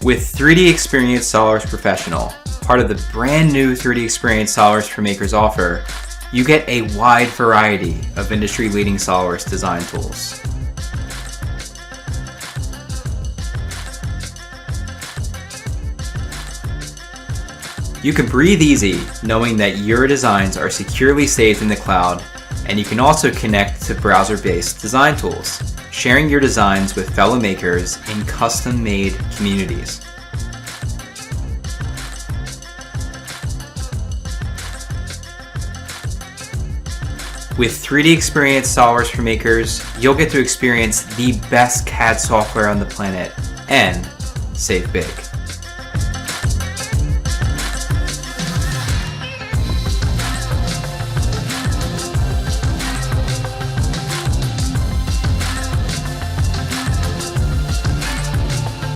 With 3D Experience SOLIDWORKS Professional, part of the brand new 3D Experience SOLIDWORKS for Makers offer, you get a wide variety of industry-leading SOLIDWORKS design tools. You can breathe easy knowing that your designs are securely saved in the cloud, and you can also connect to browser-based design tools, sharing your designs with fellow makers in custom-made communities. With 3D Experience SOLIDWORKS for Makers, you'll get to experience the best CAD software on the planet and save big.